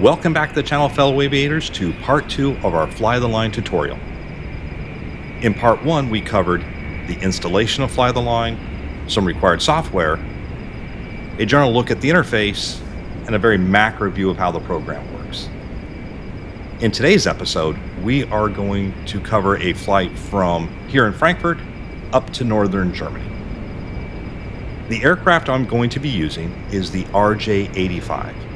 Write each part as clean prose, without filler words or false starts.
Welcome back to the channel, fellow aviators, to part 2 of our Fly the Line tutorial. In part 1, we covered the installation of Fly the Line, some required software, a general look at the interface, and a very macro view of how the program works. In today's episode, we are going to cover a flight from here in Frankfurt up to northern Germany. The aircraft I'm going to be using is the RJ-85.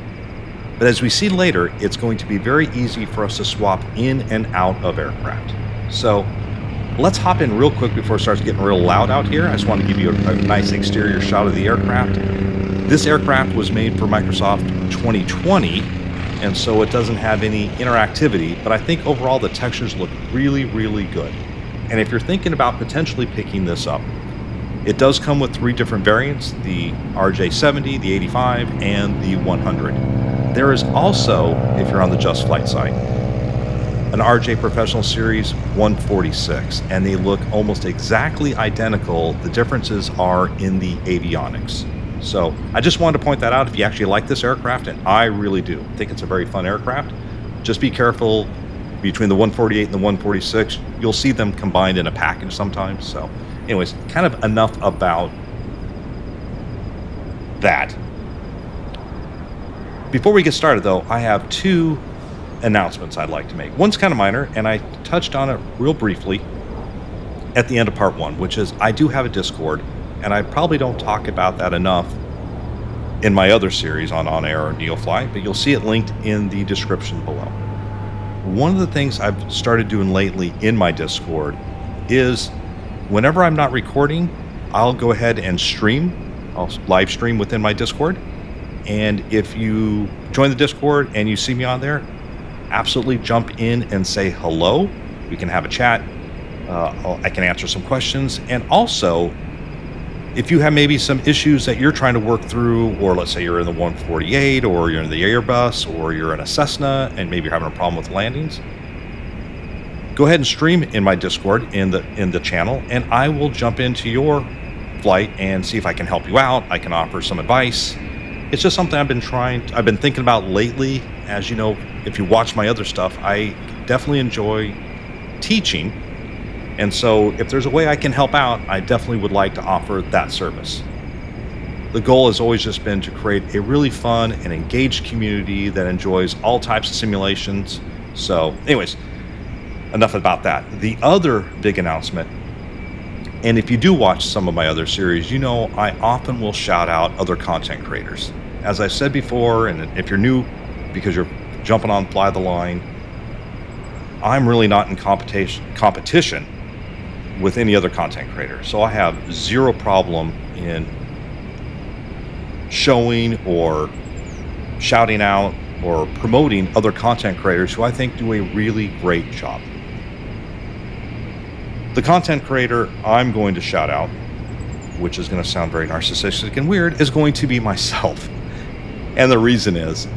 But as we see later, it's going to be very easy for us to swap in and out of aircraft. So let's hop in real quick before it starts getting real loud out here. I just want to give you a nice exterior shot of the aircraft. This aircraft was made for Microsoft 2020, and so it doesn't have any interactivity, but I think overall the textures look really, really good. And if you're thinking about potentially picking this up, it does come with 3 different variants, the RJ-70, the 85, and the 100. There is also, if you're on the Just Flight site, an RJ Professional Series 146, and they look almost exactly identical. The differences are in the avionics. So I just wanted to point that out if you actually like this aircraft, and I really do. I think it's a very fun aircraft. Just be careful between the 148 and the 146. You'll see them combined in a package sometimes. So anyways, kind of enough about that. Before we get started, though, I have 2 announcements I'd like to make. One's kind of minor, and I touched on it real briefly at the end of part 1, which is I do have a Discord, and I probably don't talk about that enough in my other series on Air or NeoFly, but you'll see it linked in the description below. One of the things I've started doing lately in my Discord is whenever I'm not recording, I'll go ahead and stream. I'll live stream within my Discord. And if you join the Discord and you see me on there, absolutely jump in and say hello. We can have a chat. I can answer some questions. And also, if you have maybe some issues that you're trying to work through, or let's say you're in the 148, or you're in the Airbus, or you're in a Cessna, and maybe you're having a problem with landings, go ahead and stream in my Discord in the channel, and I will jump into your flight and see if I can help you out. I can offer some advice. It's just something I've been thinking about lately. As you know, if you watch my other stuff, I definitely enjoy teaching. And so if there's a way I can help out, I definitely would like to offer that service. The goal has always just been to create a really fun and engaged community that enjoys all types of simulations. So anyways, enough about that. The other big announcement, and if you do watch some of my other series, you know I often will shout out other content creators. As I said before, and if you're new because you're jumping on Fly the Line, I'm really not in competition with any other content creator. So I have zero problem in showing or shouting out or promoting other content creators who I think do a really great job. The content creator I'm going to shout out, which is going to sound very narcissistic and weird, is going to be myself. And the reason is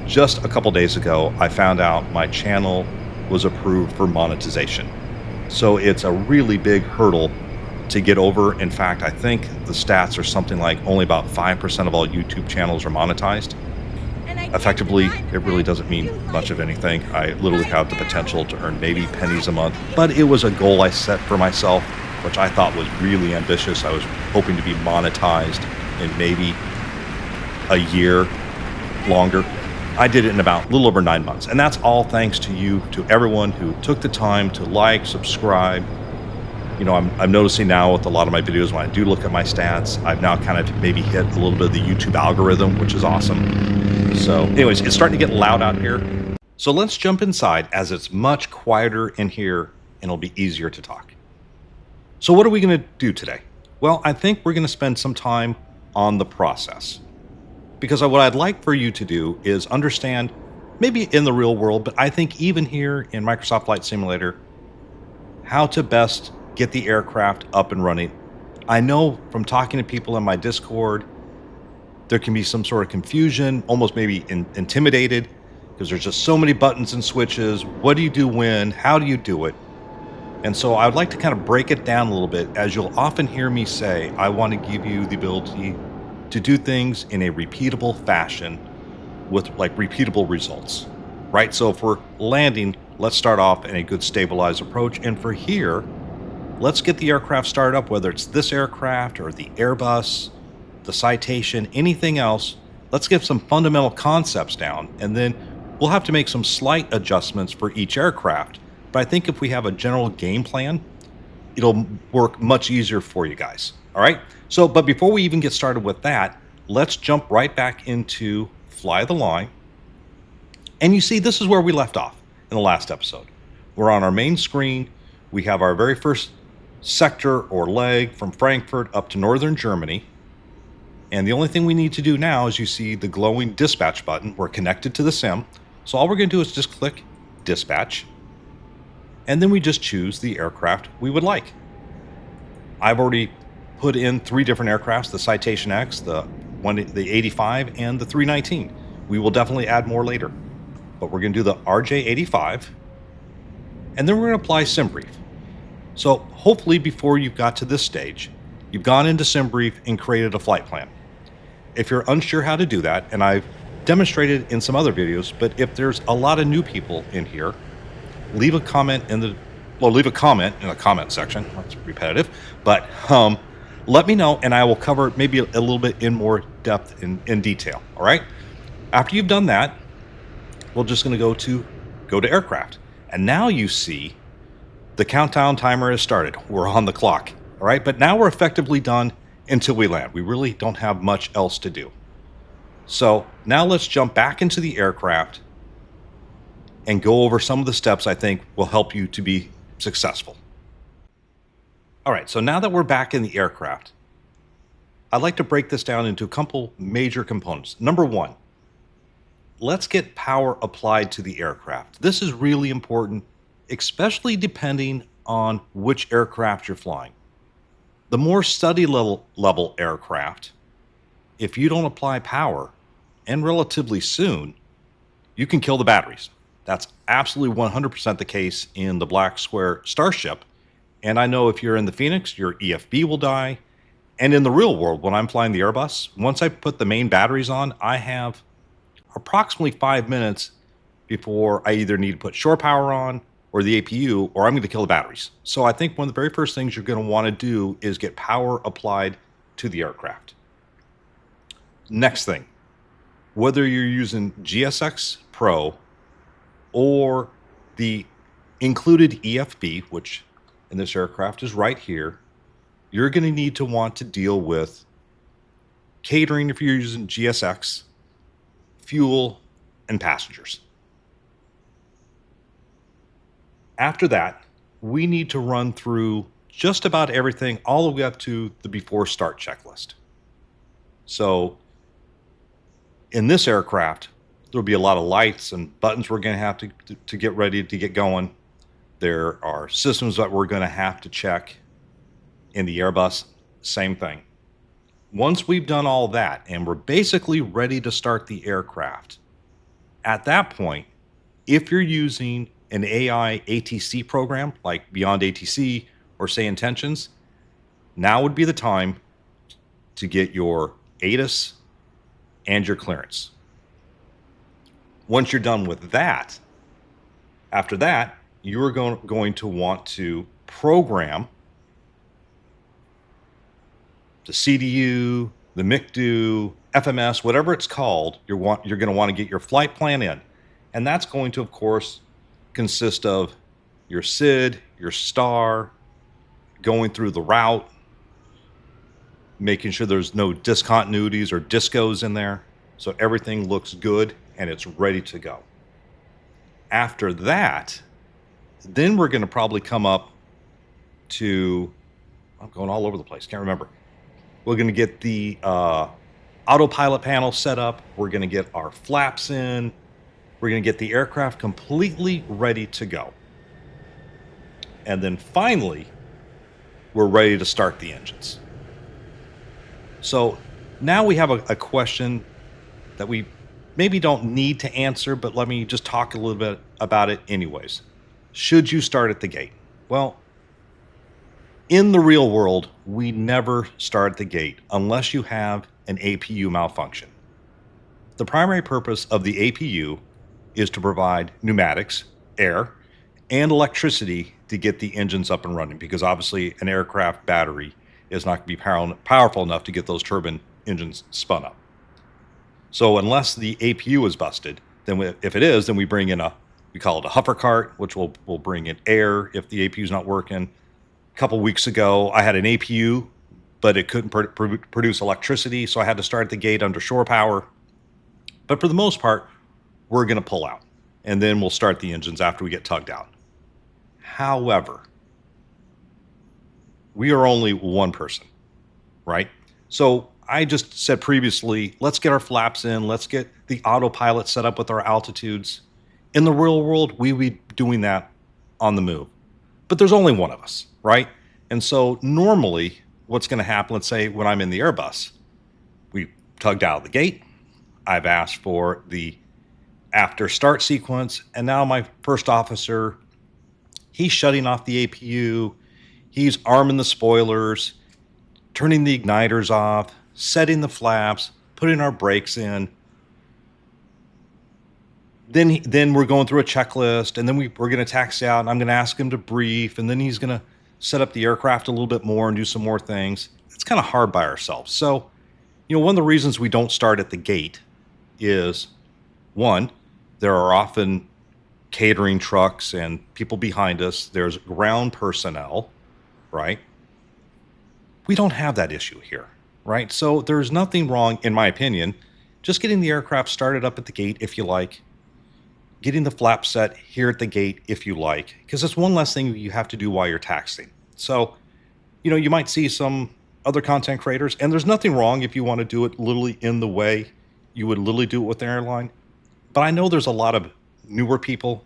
just a couple days ago, I found out my channel was approved for monetization. So it's a really big hurdle to get over. In fact, I think the stats are something like only about 5% of all YouTube channels are monetized. Effectively, it really doesn't mean much of anything. I literally have the potential to earn maybe pennies a month, but it was a goal I set for myself, which I thought was really ambitious. I was hoping to be monetized in maybe a year longer. I did it in about a little over 9 months, and that's all thanks to you, to everyone who took the time to like, subscribe. You know, I'm noticing now with a lot of my videos, when I do look at my stats, I've now kind of maybe hit a little bit of the YouTube algorithm, which is awesome. So anyways, it's starting to get loud out here. So let's jump inside, as it's much quieter in here and it'll be easier to talk. So what are we going to do today? Well, I think we're going to spend some time on the process. Because what I'd like for you to do is understand, maybe in the real world, but I think even here in Microsoft Flight Simulator, how to best get the aircraft up and running. I know from talking to people in my Discord, there can be some sort of confusion, almost maybe intimidated, because there's just so many buttons and switches. What do you do when? How do you do it? And so I would like to kind of break it down a little bit. As you'll often hear me say, I want to give you the ability to do things in a repeatable fashion with like repeatable results, right? So for landing, let's start off in a good stabilized approach. And for here, let's get the aircraft started up, whether it's this aircraft or the Airbus, the Citation, anything else. Let's get some fundamental concepts down, and then we'll have to make some slight adjustments for each aircraft. But I think if we have a general game plan, it'll work much easier for you guys. All right. So, but before we even get started with that, let's jump right back into Fly the Line. And you see, this is where we left off in the last episode. We're on our main screen. We have our very first sector or leg from Frankfurt up to northern Germany. And the only thing we need to do now is you see the glowing dispatch button. We're connected to the sim. So all we're going to do is just click dispatch. And then we just choose the aircraft we would like. I've already put in 3 different aircrafts, the Citation X, the 85, and the 319. We will definitely add more later. But we're going to do the RJ85. And then we're going to apply SimBrief. So hopefully before you've got to this stage, you've gone into SimBrief and created a flight plan. If you're unsure how to do that, and I've demonstrated in some other videos, but if there's a lot of new people in here, leave a comment in the comment section. That's repetitive, but let me know, and I will cover maybe a little bit in more depth in detail. All right. After you've done that, we're just going to go to aircraft, and now you see the countdown timer has started. We're on the clock. All right, but now we're effectively done until we land. We really don't have much else to do. So now let's jump back into the aircraft and go over some of the steps I think will help you to be successful. All right, so now that we're back in the aircraft, I'd like to break this down into a couple major components. Number 1, let's get power applied to the aircraft. This is really important, especially depending on which aircraft you're flying. The more study level aircraft, if you don't apply power, and relatively soon, you can kill the batteries. That's absolutely 100% the case in the Black Square Starship. And I know if you're in the Phoenix, your EFB will die. And in the real world, when I'm flying the Airbus, once I put the main batteries on, I have approximately 5 minutes before I either need to put shore power on or the APU, or I'm going to kill the batteries. So I think one of the very first things you're going to want to do is get power applied to the aircraft. Next thing, whether you're using GSX Pro or the included EFB, which in this aircraft is right here, you're going to need to want to deal with catering if you're using GSX, fuel, and passengers. After that, we need to run through just about everything all the way up to the before start checklist. So in this aircraft, there'll be a lot of lights and buttons we're going to have to get ready to get going. There are systems that we're going to have to check. In the Airbus, same thing. Once we've done all that and we're basically ready to start the aircraft, at that point, if you're using an AI ATC program like Beyond ATC or Say Intentions, now would be the time to get your ATIS and your clearance. Once you're done with that, after that, you're going to want to program the CDU, the MICDU, FMS, whatever it's called. You're going to want to get your flight plan in. And that's going to, of course, consist of your SID, your STAR, going through the route, making sure there's no discontinuities or discos in there, so everything looks good and it's ready to go. After that, then we're going to probably come up to, I'm going all over the place, can't remember. We're going to get the autopilot panel set up. We're going to get our flaps in. We're going to get the aircraft completely ready to go. And then finally, we're ready to start the engines. So now we have a question that we maybe don't need to answer, but let me just talk a little bit about it anyways. Should you start at the gate? Well, in the real world, we never start at the gate unless you have an APU malfunction. The primary purpose of the APU is to provide pneumatics, air, and electricity to get the engines up and running, because obviously an aircraft battery is not going to be powerful enough to get those turbine engines spun up. So unless the APU is busted, then if it is, then we bring in we call it a huffer cart, which will bring in air if the APU is not working. A couple weeks ago, I had an APU, but it couldn't produce electricity, so I had to start the gate under shore power. But for the most part, we're going to pull out, and then we'll start the engines after we get tugged out. However, we are only one person, right? So I just said previously, let's get our flaps in, let's get the autopilot set up with our altitudes. In the real world, we would be doing that on the move. But there's only one of us, right? And so normally what's going to happen, let's say when I'm in the Airbus, we tugged out of the gate, I've asked for the after start sequence, and now my first officer, he's shutting off the APU, he's arming the spoilers, turning the igniters off, setting the flaps, putting our brakes in. Then we're going through a checklist, and then we're going to taxi out, and I'm going to ask him to brief, and then he's going to set up the aircraft a little bit more and do some more things. It's kind of hard by ourselves. So, one of the reasons we don't start at the gate is, one, there are often catering trucks and people behind us. There's ground personnel, right? We don't have that issue here, right? So there's nothing wrong, in my opinion, just getting the aircraft started up at the gate if you like, getting the flap set here at the gate if you like, because it's one less thing you have to do while you're taxiing. So, you might see some other content creators, and there's nothing wrong if you want to do it literally in the way you would literally do it with an airline. But I know there's a lot of newer people,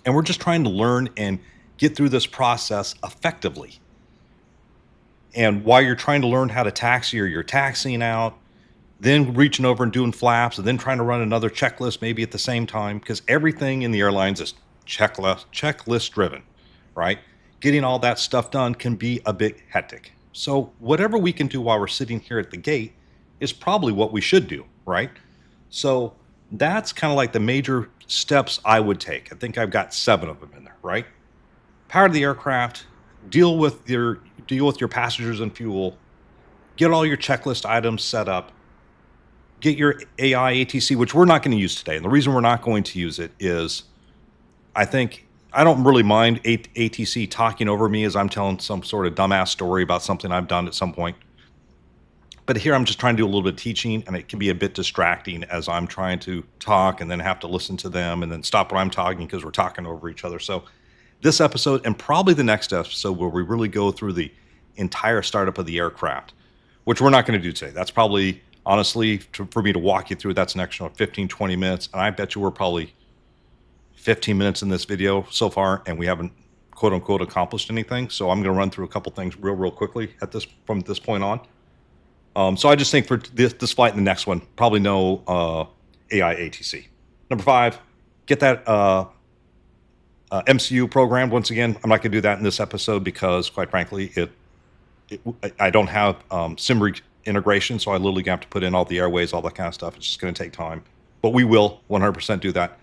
and we're just trying to learn and get through this process effectively. And while you're trying to learn how to taxi, or you're taxiing out, then reaching over and doing flaps, and then trying to run another checklist maybe at the same time, because everything in the airlines is checklist driven, right? Getting all that stuff done can be a bit hectic. So whatever we can do while we're sitting here at the gate is probably what we should do, right? So that's kind of like the major steps I would take. I think I've got 7 of them in there, right? Power the aircraft, deal with your passengers and fuel, get all your checklist items set up, get your AI ATC, which we're not going to use today. And the reason we're not going to use it is I don't really mind ATC talking over me as I'm telling some sort of dumbass story about something I've done at some point. But here I'm just trying to do a little bit of teaching, and it can be a bit distracting as I'm trying to talk and then have to listen to them and then stop when I'm talking because we're talking over each other. So this episode, and probably the next episode, where we really go through the entire startup of the aircraft, which we're not going to do today. That's probably, honestly, for me to walk you through, that's an extra 15, 20 minutes. And I bet you we're probably 15 minutes in this video so far, and we haven't, quote unquote, accomplished anything. So I'm going to run through a couple things real quickly from this point on. So I just think for this flight and the next one, probably no AI ATC. Number 5, get that MCU programmed. Once again, I'm not going to do that in this episode because, quite frankly, I don't have SIMRIG integration, so I literally have to put in all the airways, all that kind of stuff. It's just going to take time. But we will 100% do that.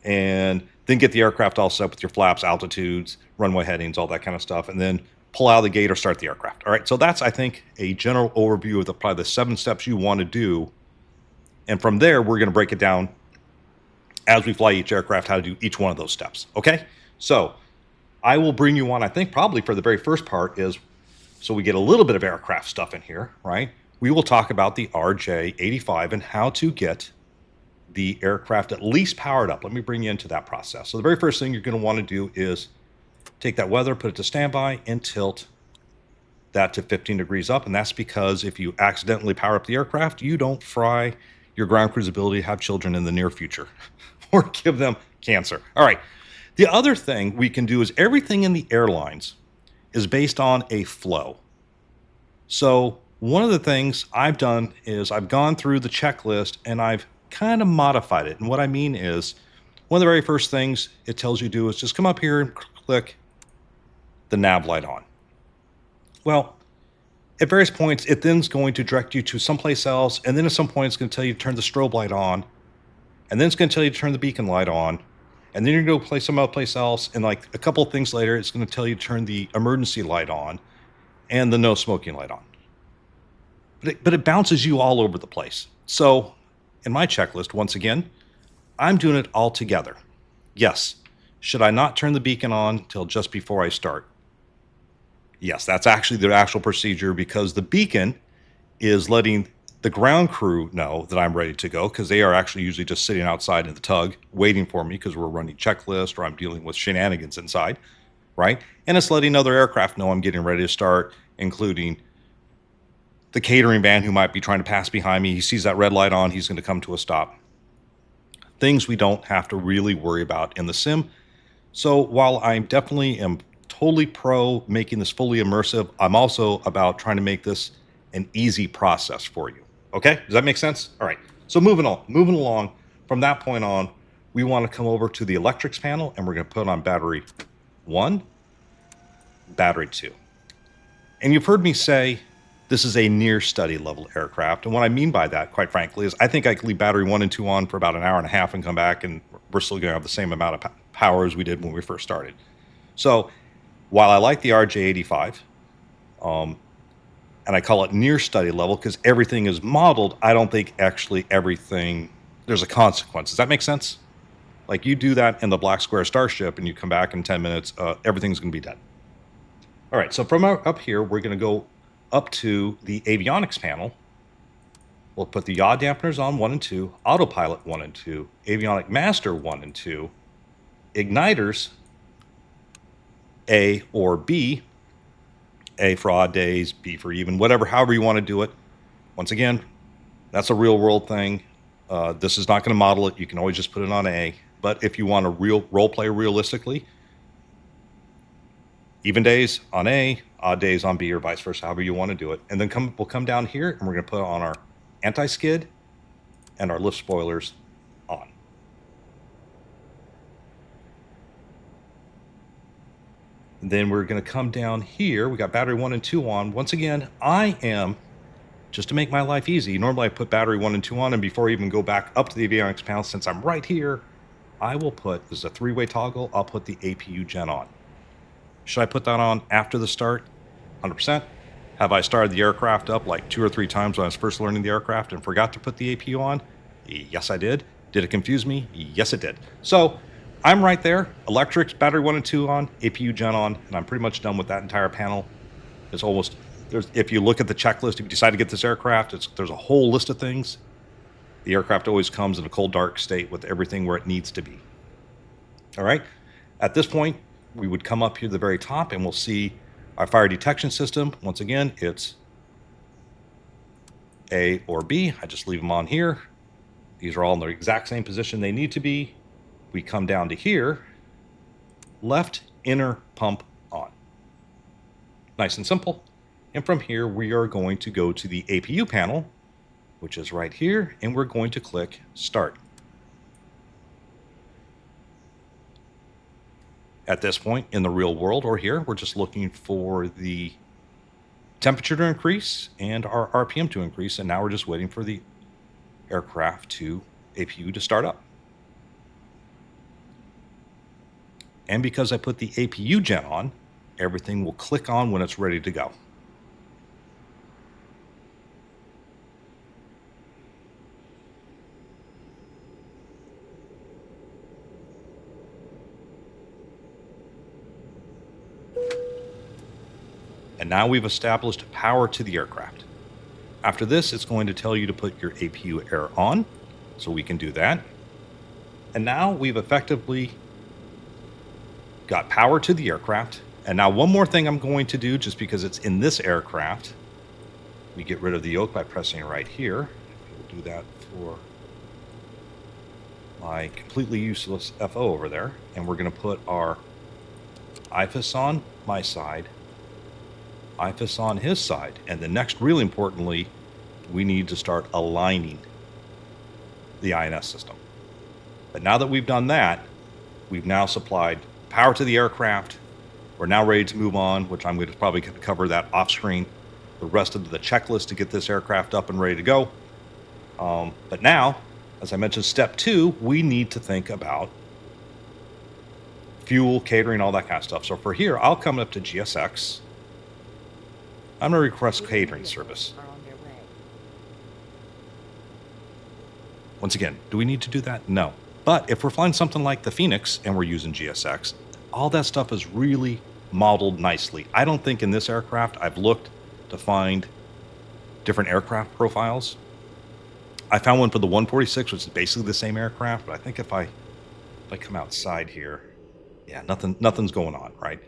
And then get the aircraft all set up with your flaps, altitudes, runway headings, all that kind of stuff, and then pull out of the gate or start the aircraft. All right, so that's, I think, a general overview of probably the 7 steps you want to do. And from there, we're going to break it down as we fly each aircraft, how to do each one of those steps, okay? So I will bring you on, I think, probably for the very first part is, so we get a little bit of aircraft stuff in here, right? We will talk about the RJ85 and how to get the aircraft at least powered up. Let me bring you into that process. So the very first thing you're going to want to do is take that weather, put it to standby, and tilt that to 15 degrees up. And that's because if you accidentally power up the aircraft, you don't fry your ground crew's ability to have children in the near future or give them cancer. All right. The other thing we can do is everything in the airlines is based on a flow. So one of the things I've done is I've gone through the checklist and I've kind of modified it. And what I mean is, one of the very first things it tells you to do is just come up here and click the nav light on. Well, At various points, it then is going to direct you to someplace else, and then at some point, it's going to tell you to turn the strobe light on, and then it's going to tell you to turn the beacon light on, and then you're going to go play some other place else, and like a couple of things later, it's going to tell you to turn the emergency light on and the no smoking light on. But it bounces you all over the place. So in my checklist, once again, I'm doing it all together. Yes. Should I not turn the beacon on till just before I start? Yes, that's actually the actual procedure, because the beacon is letting the ground crew know that I'm ready to go, because they are actually usually just sitting outside in the tug waiting for me because we're running checklist or I'm dealing with shenanigans inside, right? And it's letting other aircraft know I'm getting ready to start, including the catering van who might be trying to pass behind me. He sees that red light on, he's going to come to a stop. Things we don't have to really worry about in the sim. So while I definitely am totally pro making this fully immersive, I'm also about trying to make this an easy process for you. Okay, does that make sense? All right, so moving along, from that point on, we want to come over to the electrics panel, and we're going to put on battery 1, battery 2. And you've heard me say this is a near study level aircraft. And what I mean by that, quite frankly, is I think I could leave battery 1 and 2 on for about an hour and a half and come back, and we're still going to have the same amount of power as we did when we first started. So while I like the RJ85, and I call it near study level because everything is modeled, I don't think actually everything, there's a consequence. Does that make sense? Like you do that in the Black Square Starship and you come back in 10 minutes, everything's going to be dead. All right, so from up here, we're going to go up to the avionics panel. We'll put the yaw dampeners on 1 and 2, autopilot 1 and 2, avionic master 1 and 2, igniters A or B, A for odd days, B for even, whatever, however you want to do it. Once again, that's a real world thing. This is not going to model it. You can always just put it on A. But if you want to role play realistically, even days on A, odd days on B, or vice versa, however you want to do it. And then we'll come down here and we're going to put on our anti-skid and our lift spoilers on. And then we're going to come down here. We got battery 1 and 2 on. Once again, I am, just to make my life easy, normally I put battery 1 and 2 on, and before I even go back up to the avionics panel, since I'm right here, I will put, this is a 3-way toggle, I'll put the APU gen on. Should I put that on after the start? 100%. Have I started the aircraft up like 2 or 3 times when I was first learning the aircraft and forgot to put the APU on? Yes, I did. Did it confuse me? Yes, it did. So I'm right there. Electrics, battery 1 and 2 on, APU gen on, and I'm pretty much done with that entire panel. It's almost, if you look at the checklist, if you decide to get this aircraft, there's a whole list of things. The aircraft always comes in a cold, dark state with everything where it needs to be. All right. At this point, we would come up here to the very top and we'll see our fire detection system. Once again, it's A or B. I just leave them on here. These are all in the exact same position they need to be. We come down to here, left inner pump on. Nice and simple. And from here, we are going to go to the APU panel, which is right here, and we're going to click Start. At this point in the real world or here, we're just looking for the temperature to increase and our RPM to increase, and now we're just waiting for the aircraft to APU to start up. And because I put the APU gen on, everything will click on when it's ready to go. And now we've established power to the aircraft. After this, it's going to tell you to put your APU air on, so we can do that. And now we've effectively got power to the aircraft. And now one more thing I'm going to do, just because it's in this aircraft, we get rid of the yoke by pressing right here. We'll do that for my completely useless FO over there. And we're going to put our IFIS on my side, IFIS on his side. And then next, really importantly, we need to start aligning the INS system. But now that we've done that, we've now supplied power to the aircraft. We're now ready to move on, which I'm going to probably cover that off screen. the rest of the checklist to get this aircraft up and ready to go. But now, as I mentioned, step 2, we need to think about fuel, catering, all that kind of stuff. So for here, I'll come up to GSX. I'm going to request catering service. Once again, do we need to do that? No. But if we're flying something like the Phoenix and we're using GSX, all that stuff is really modeled nicely. I don't think in this aircraft, I've looked to find different aircraft profiles. I found one for the 146, which is basically the same aircraft, but I think if I come outside here, yeah, nothing's going on, right?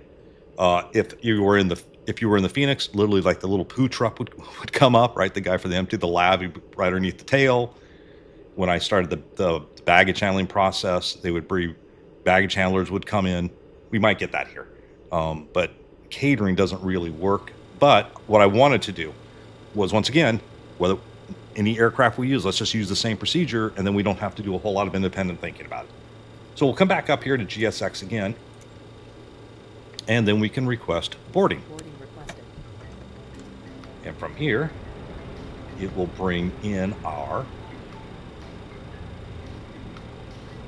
If you were in the Phoenix, literally like the little poo truck would come up, right? The guy for the empty, the lab right underneath the tail. When I started the baggage handling process, they would bring baggage handlers would come in. We might get that here, but catering doesn't really work. But what I wanted to do was, once again, whether any aircraft we use, let's just use the same procedure, and then we don't have to do a whole lot of independent thinking about it. So we'll come back up here to GSX again, and then we can request boarding. Boarding requested. And from here, it will bring in our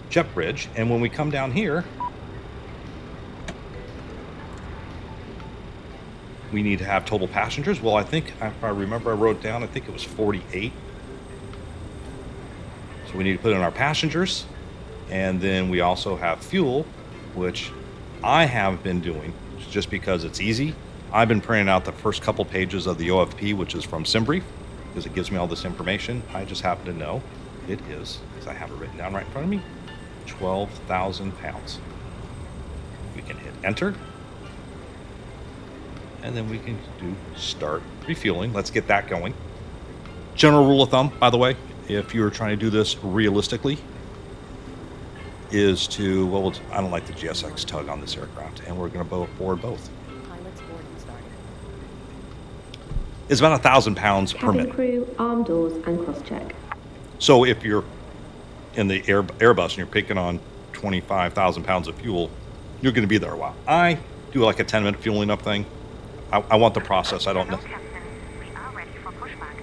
jet bridge. And when we come down here, we need to have total passengers. Well, I think, if I remember, I wrote down, I think it was 48. So we need to put in our passengers. And then we also have fuel, which I have been doing just because it's easy. I've been printing out the first couple pages of the OFP, which is from SimBrief, because it gives me all this information. I just happen to know it is, because I have it written down right in front of me, 12,000 pounds. We can hit enter. And then we can do start refueling. Let's get that going. General rule of thumb, by the way, if you're trying to do this realistically, is to, well, I don't like the GSX tug on this aircraft, and we're going to board both. Pilot's boarding started. It's about 1,000 pounds per minute. Crew, arm doors, and cross-check. So if you're in the Airbus and you're picking on 25,000 pounds of fuel, you're going to be there a while. I do like a 10-minute fueling up thing. I want the process. I don't know.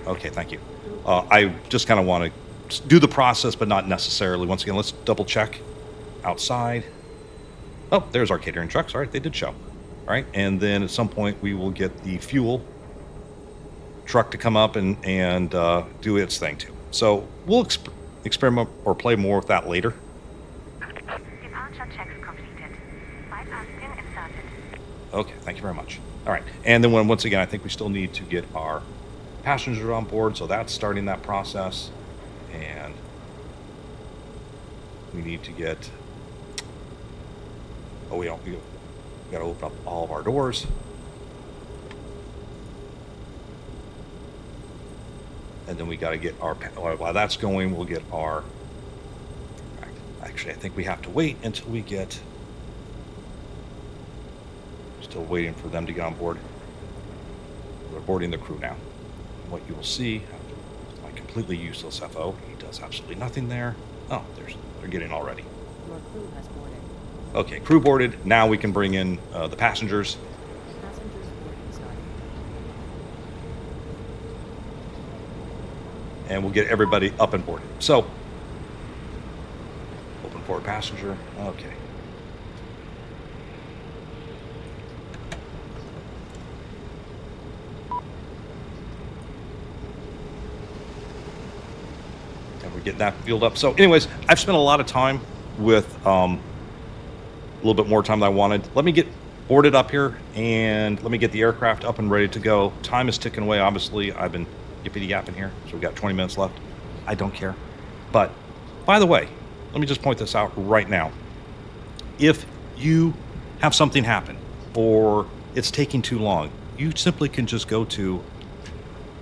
Okay, thank you. I just kind of want to do the process, but not necessarily. Once again, let's double check outside. Oh, there's our catering trucks. All right, they did show. All right, and then at some point we will get the fuel truck to come up and do its thing too. So we'll experiment or play more with that later. Departure checks completed. Bypass pin inserted. Okay, thank you very much. All right, and then once again, I think we still need to get our passengers on board, so that's starting that process, and we need to get. Oh, we got to open up all of our doors. And then we got to get our. While that's going, we'll get our. Actually, I think we have to wait until we get. Still waiting for them to get on board. We're boarding the crew now. What you will see, my completely useless FO, he does absolutely nothing there. Oh, they're getting all ready. Your crew has boarded. Okay, crew boarded. Now we can bring in the passengers. Passengers boarding started. And we'll get everybody up and boarded. So, open forward passenger. Okay. Getting that fueled up. So anyways, I've spent a lot of time with a little bit more time than I wanted. Let me get boarded up here and let me get the aircraft up and ready to go. Time is ticking away. Obviously, I've been yippity-yapping here, so we've got 20 minutes left. I don't care. But by the way, let me just point this out right now. If you have something happen or it's taking too long, you simply can just go to,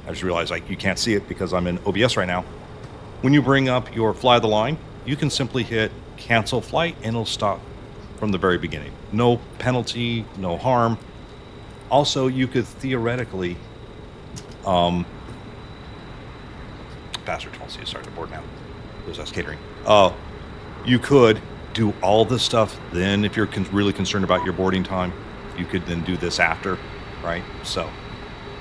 I just realized you can't see it because I'm in OBS right now. When you bring up your fly the line, you can simply hit cancel flight and it'll stop from the very beginning. No penalty, no harm. Also, you could theoretically, Pastor 12C is starting to board now. There's us catering. You could do all this stuff. Then if you're really concerned about your boarding time, you could then do this after, right? So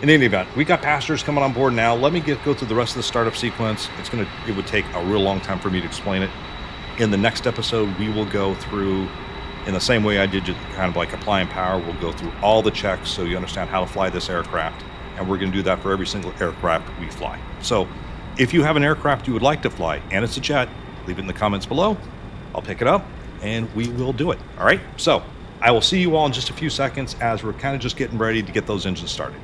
In any event, we got passengers coming on board now. Let me go through the rest of the startup sequence. It would take a real long time for me to explain it. In the next episode, we will go through, in the same way I did, just kind of like applying power, we'll go through all the checks so you understand how to fly this aircraft. And we're going to do that for every single aircraft we fly. So if you have an aircraft you would like to fly and it's a jet, leave it in the comments below. I'll pick it up and we will do it. All right. So I will see you all in just a few seconds as we're kind of just getting ready to get those engines started.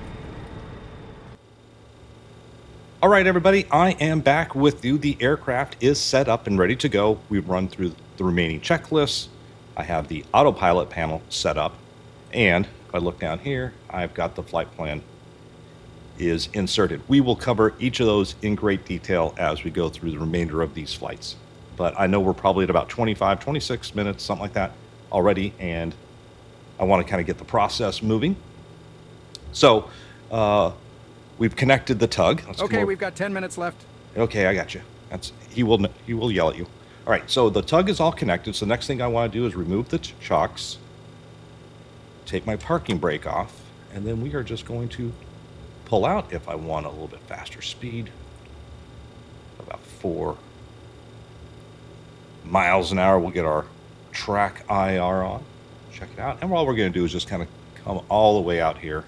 All right, everybody, I am back with you. The aircraft is set up and ready to go. We've run through the remaining checklists. I have the autopilot panel set up. And if I look down here, I've got the flight plan is inserted. We will cover each of those in great detail as we go through the remainder of these flights. But I know we're probably at about 25, 26 minutes, something like that already. And I want to kind of get the process moving. So, we've connected the tug. Okay, we've got 10 minutes left. Okay, I got you. He will yell at you. All right, so the tug is all connected. So the next thing I want to do is remove the chocks, take my parking brake off, and then we are just going to pull out if I want a little bit faster speed. About 4 miles an hour. We'll get our track IR on. Check it out. And all we're going to do is just kind of come all the way out here.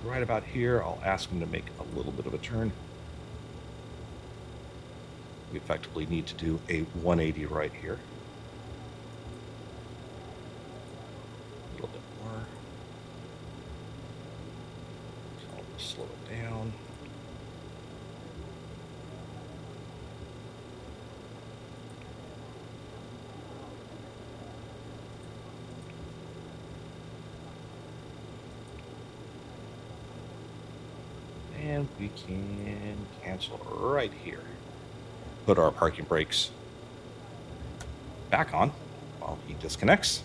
Right about here, I'll ask him to make a little bit of a turn. We effectively need to do a 180 right here. A little bit more. So I'll slow it down. And we can cancel right here. Put our parking brakes back on while he disconnects.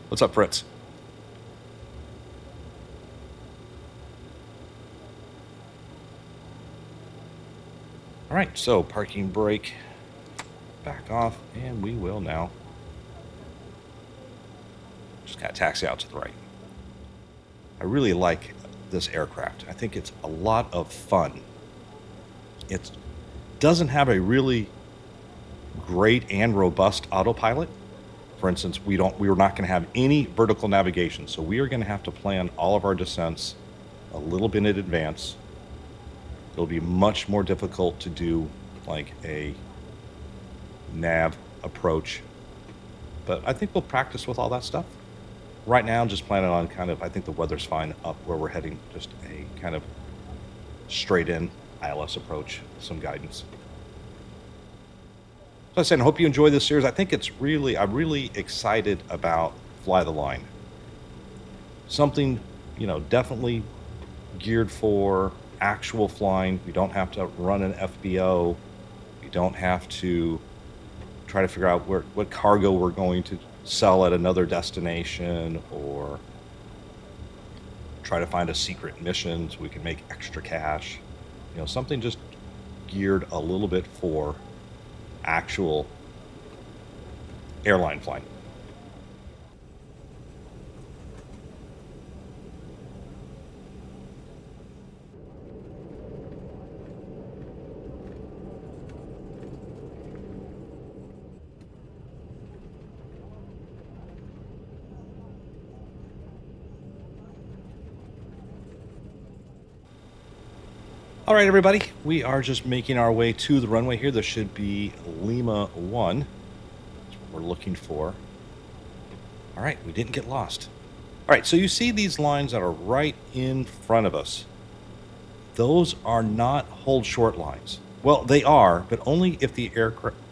What's up, Fritz? All right, so parking brake back off, and we will now just kind of taxi out to the right. I really like this aircraft. I think it's a lot of fun. It doesn't have a really great and robust autopilot. For instance, we're not going to have any vertical navigation, so we are going to have to plan all of our descents a little bit in advance. It'll be much more difficult to do like a nav approach, but I think we'll practice with all that stuff. Right now, I'm just planning on I think the weather's fine up where we're heading, just a kind of straight in ILS approach, some guidance. So I said, I hope you enjoy this series. I think I'm really excited about Fly the Line. Something, definitely geared for actual flying. We don't have to run an FBO. We don't have to try to figure out what cargo we're going to sell at another destination or try to find a secret mission so we can make extra cash. Something just geared a little bit for actual airline flying. All right, everybody, we are just making our way to the runway here. This should be Lima 1. That's what we're looking for. All right, we didn't get lost. All right, so you see these lines that are right in front of us. Those are not hold short lines. Well, they are, but only if the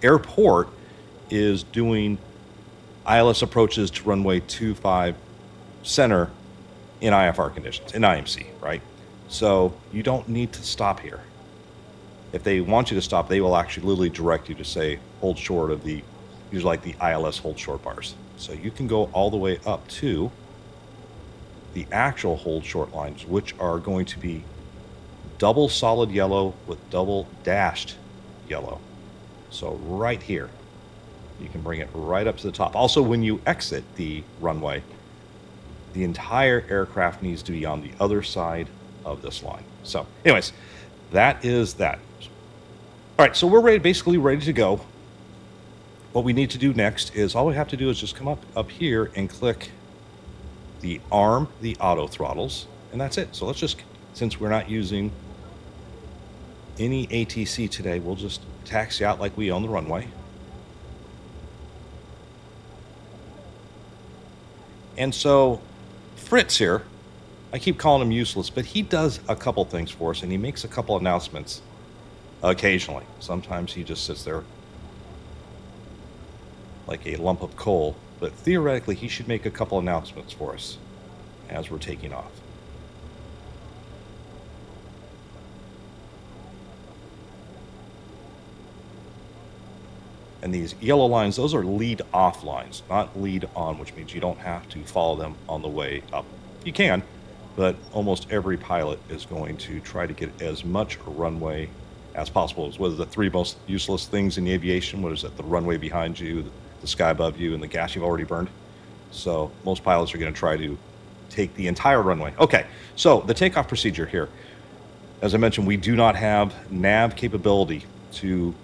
airport is doing ILS approaches to runway 25 center in IFR conditions, in IMC, right? So you don't need to stop here. If they want you to stop, they will actually literally direct you to say hold short of usually like the ILS hold short bars. So you can go all the way up to the actual hold short lines, which are going to be double solid yellow with double dashed yellow. So right here. You can bring it right up to the top. Also, when you exit the runway, the entire aircraft needs to be on the other side of this line. So anyways, that is that. All right, so we're basically ready to go. What we need to do next is all we have to do is just come up here and click the arm, the auto throttles, and that's it. So let's just, since we're not using any ATC today, we'll just taxi out like we own the runway. And so Fritz here, I keep calling him useless, but he does a couple things for us, and he makes a couple announcements occasionally. Sometimes he just sits there like a lump of coal, but theoretically he should make a couple announcements for us as we're taking off. And these yellow lines, those are lead off lines, not lead on, which means you don't have to follow them on the way up. You can, but almost every pilot is going to try to get as much runway as possible. What are the three most useless things in aviation? What is it? The runway behind you, the sky above you, and the gas you've already burned. So most pilots are going to try to take the entire runway. Okay, so the takeoff procedure here. As I mentioned, we do not have nav capability to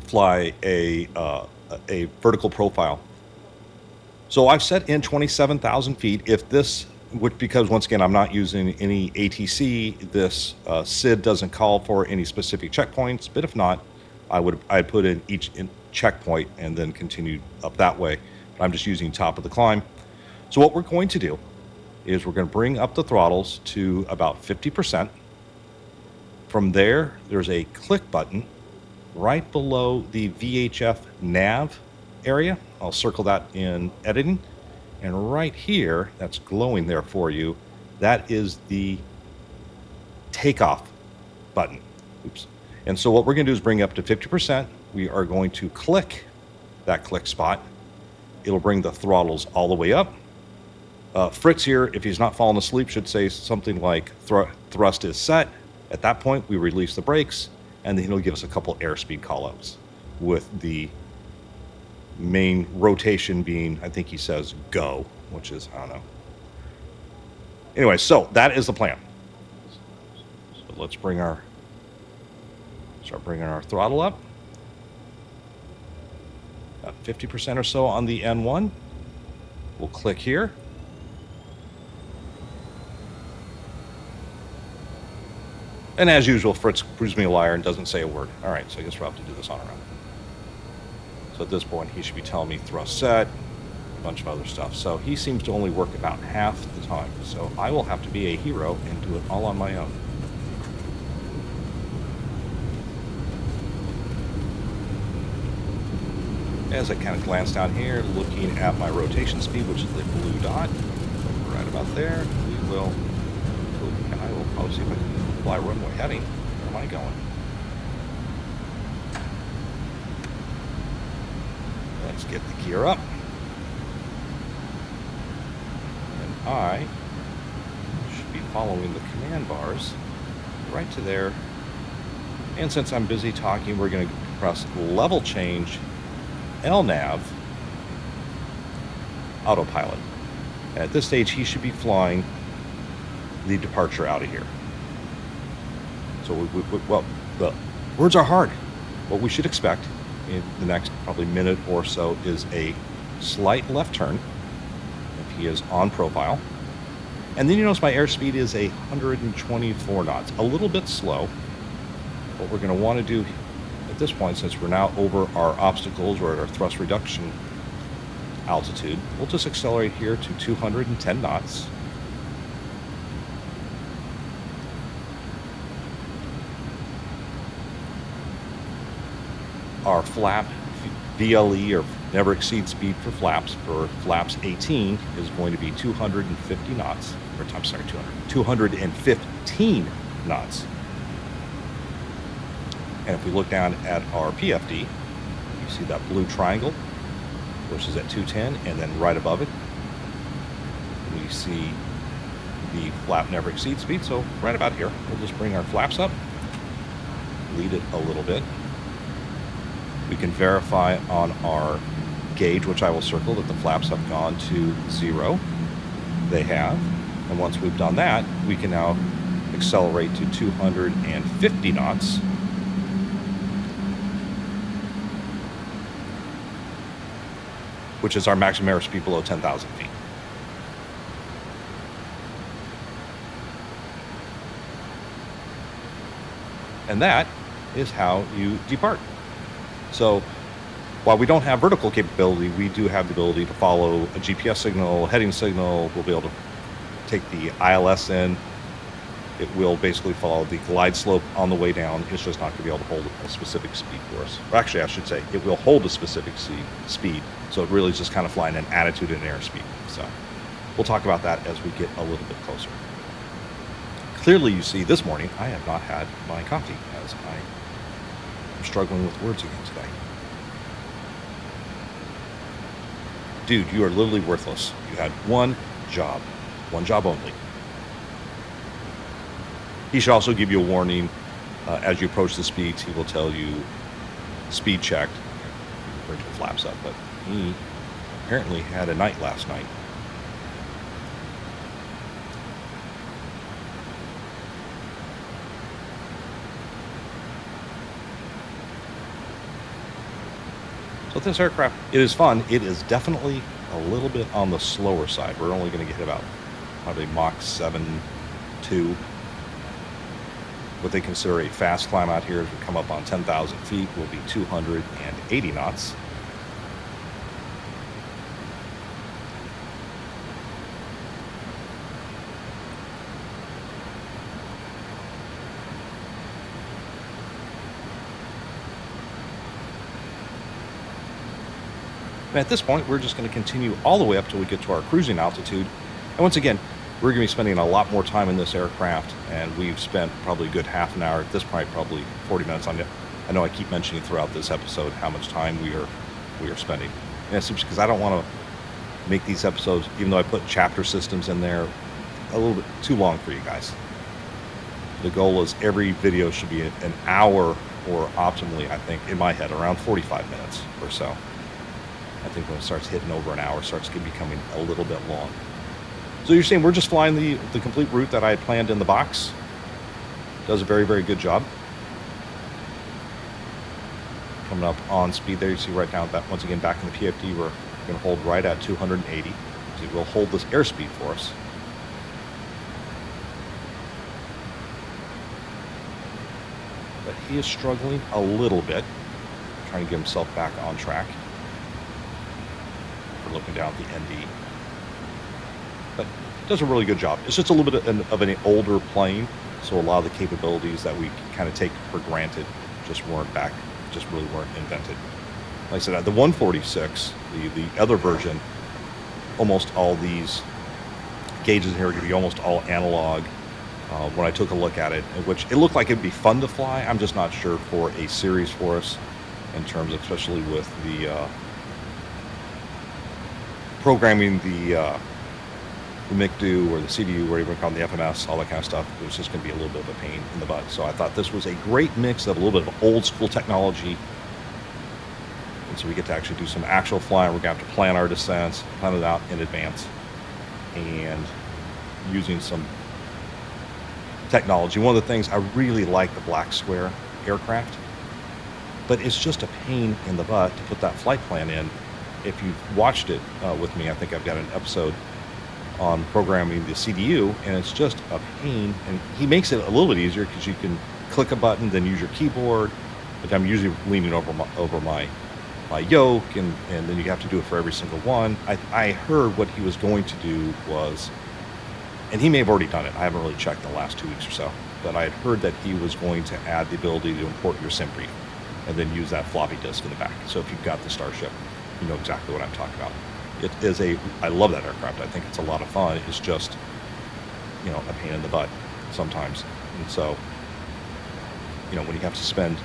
fly a vertical profile. So I've set in 27,000 feet. If this, because once again, I'm not using any ATC, this SID doesn't call for any specific checkpoints, but if not, I'd put in each checkpoint and then continue up that way. But I'm just using top of the climb. So what we're going to do is we're going to bring up the throttles to about 50%. From there, there's a click button right below the VHF nav area. I'll circle that in editing. And right here, that's glowing there for you, that is the takeoff button. Oops. And so what we're going to do is bring up to 50%. We are going to click that click spot. It'll bring the throttles all the way up. Fritz here, if he's not falling asleep, should say something like thrust is set. At that point, we release the brakes, and then he'll give us a couple airspeed callouts with the main rotation being, I think he says go, which is, I don't know. Anyway, so that is the plan. So let's start bringing our throttle up. About 50% or so on the N1. We'll click here. And as usual, Fritz proves me a liar and doesn't say a word. All right, so I guess we'll have to do this on our own. So at this point, he should be telling me thrust set, a bunch of other stuff. So he seems to only work about half the time. So I will have to be a hero and do it all on my own. As I kind of glance down here, looking at my rotation speed, which is the blue dot, right about there, I will probably see if I can fly runway heading. Where am I going? Let's get the gear up. And I should be following the command bars right to there. And since I'm busy talking, we're going to press level change, LNAV, autopilot. And at this stage, he should be flying the departure out of here. So well, the words are hard. What we should expect in the next probably minute or so is a slight left turn if he is on profile. And then you notice my airspeed is 124 knots, a little bit slow. What we're going to want to do at this point, since we're now over our obstacles or at our thrust reduction altitude, we'll just accelerate here to 210 knots. Our flap VLE, or never exceed speed for flaps 18, is going to be 250 knots, or I'm sorry, 215 knots. And if we look down at our PFD, you see that blue triangle, which is at 210, and then right above it, we see the flap never exceed speed. So right about here, we'll just bring our flaps up, lead it a little bit. We can verify on our gauge, which I will circle, that the flaps have gone to 0. They have. And once we've done that, we can now accelerate to 250 knots. Which is our maximum airspeed below 10,000 feet. And that is how you depart. So while we don't have vertical capability, we do have the ability to follow a GPS signal, heading signal. We'll be able to take the ILS in. It will basically follow the glide slope on the way down. It's just not going to be able to hold a specific speed for us. Or actually, I should say, it will hold a specific speed. So it really is just kind of flying an attitude and airspeed. So we'll talk about that as we get a little bit closer. Clearly, you see, this morning, I have not had my coffee, as I am struggling with words again today. Dude, you are literally worthless. You had one job only. He should also give you a warning as you approach the speeds. He will tell you speed checked. Bring the flaps up, but he apparently had a night last night. So this aircraft, it is fun. It is definitely a little bit on the slower side. We're only going to get about probably Mach 7.2. What they consider a fast climb out here as we come up on 10,000 feet will be 280 knots. And at this point, we're just going to continue all the way up till we get to our cruising altitude. And once again, we're going to be spending a lot more time in this aircraft, and we've spent probably a good half an hour, at this point probably 40 minutes on it. I know I keep mentioning throughout this episode how much time we are spending. And it's just because I don't want to make these episodes, even though I put chapter systems in there, a little bit too long for you guys. The goal is every video should be an hour, or optimally, I think, in my head, around 45 minutes or so. I think when it starts hitting over an hour, it starts becoming a little bit long. So you're saying we're just flying the complete route that I had planned in the box? Does a very, very good job. Coming up on speed there, you see right now that once again back in the PFD, we're going to hold right at 280. So it will hold this airspeed for us. But he is struggling a little bit, trying to get himself back on track. We're looking down at the ND. But does a really good job. It's just a little bit of an older plane, so a lot of the capabilities that we kind of take for granted just really weren't invented. Like I said, at the 146, the other version, almost all these gauges here are going to be almost all analog. When I took a look at it, which it looked like it'd be fun to fly, I'm just not sure for a series for us in terms of, especially with the programming the MICDU or the CDU, whatever you call them, the FMS, all that kind of stuff. It was just going to be a little bit of a pain in the butt. So I thought this was a great mix of a little bit of old school technology. And so we get to actually do some actual flying. We're going to have to plan our descents, plan it out in advance, and using some technology. One of the things I really like the Black Square aircraft, but it's just a pain in the butt to put that flight plan in. If you've watched it with me, I think I've got an episode on programming the CDU, and it's just a pain. And he makes it a little bit easier because you can click a button, then use your keyboard. But I'm usually leaning over my yoke, and then you have to do it for every single one. I heard what he was going to do was, and he may have already done it, I haven't really checked in the last 2 weeks or so, but I had heard that he was going to add the ability to import your SIM brief and then use that floppy disk in the back. So if you've got the Starship, you know exactly what I'm talking about. It is I love that aircraft. I think it's a lot of fun. It's just, a pain in the butt sometimes. And so, when you have to spend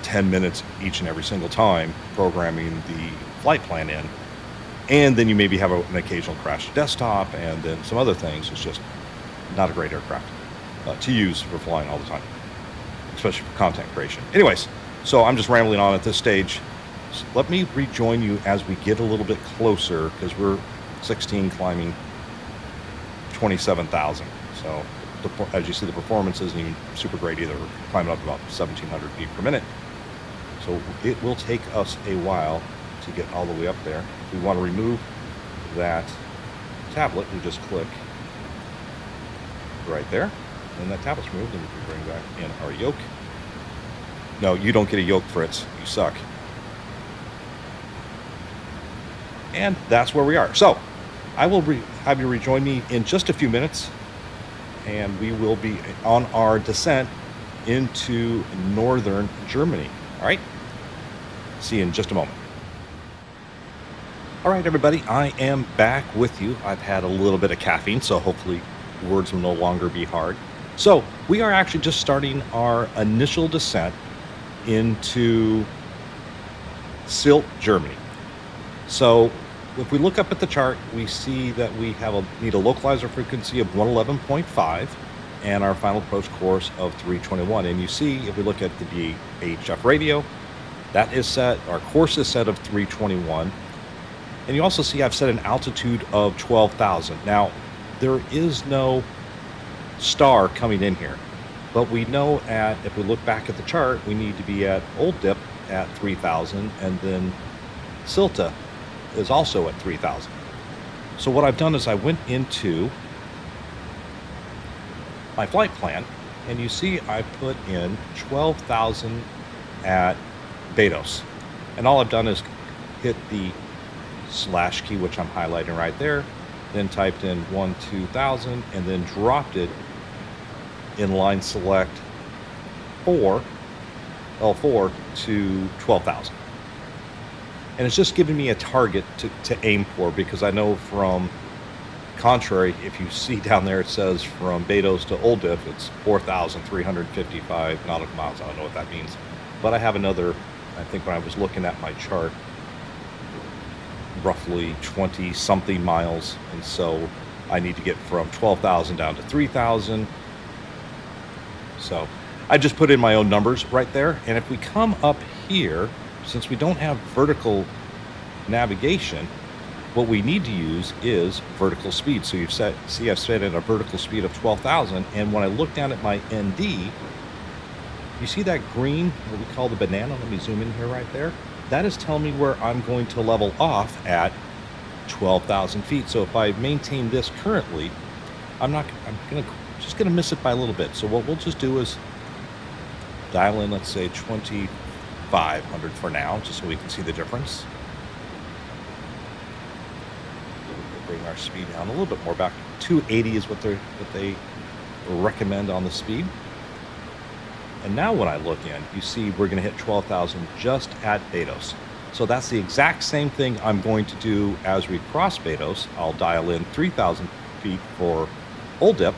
10 minutes each and every single time programming the flight plan in, and then you maybe have an occasional crash desktop and then some other things, it's just not a great aircraft to use for flying all the time, especially for content creation. Anyways, So I'm just rambling on at this stage. So let me rejoin you as we get a little bit closer, because we're 16 climbing 27,000. So as you see, the performance isn't even super great either. We're climbing up about 1,700 feet per minute. So it will take us a while to get all the way up there. If we want to remove that tablet, we just click right there, and that tablet's removed, and we can bring back in our yoke. No, you don't get a yoke, Fritz. You suck. And that's where we are. So I will have you rejoin me in just a few minutes, and we will be on our descent into northern Germany. All right? See you in just a moment. All right, everybody, I am back with you. I've had a little bit of caffeine, so hopefully words will no longer be hard. So we are actually just starting our initial descent into Sylt, Germany. So if we look up at the chart, we see that we need a localizer frequency of 111.5 and our final approach course of 321. And you see, if we look at the VHF radio, that is set, our course is set of 321. And you also see I've set an altitude of 12,000. Now, there is no star coming in here, but we know if we look back at the chart, we need to be at Old Dip at 3,000, and then Sylta is also at 3,000. So what I've done is I went into my flight plan, and you see I put in 12,000 at Bedos. And all I've done is hit the slash key, which I'm highlighting right there, then typed in 2,000, and then dropped it in line select 4, L4 to 12,000. And it's just giving me a target to aim for, because I know from contrary, if you see down there, it says from Bedos to Old Dip, it's 4,355 nautical miles. I don't know what that means, but I have another, I think when I was looking at my chart, roughly 20 something miles. And so I need to get from 12,000 down to 3,000. So I just put in my own numbers right there. And if we come up here, since we don't have vertical navigation, what we need to use is vertical speed. So I've set in a vertical speed of 12,000. And when I look down at my ND, you see that green, what we call the banana? Let me zoom in here right there. That is telling me where I'm going to level off at 12,000 feet. So if I maintain this currently, I'm just gonna miss it by a little bit. So what we'll just do is dial in, let's say 2,500 for now, just so we can see the difference. We'll bring our speed down a little bit more back. 280 is what they recommend on the speed. And now when I look in, you see we're going to hit 12,000 just at Bedos. So that's the exact same thing I'm going to do as we cross Bedos. I'll dial in 3,000 feet for Old Dip,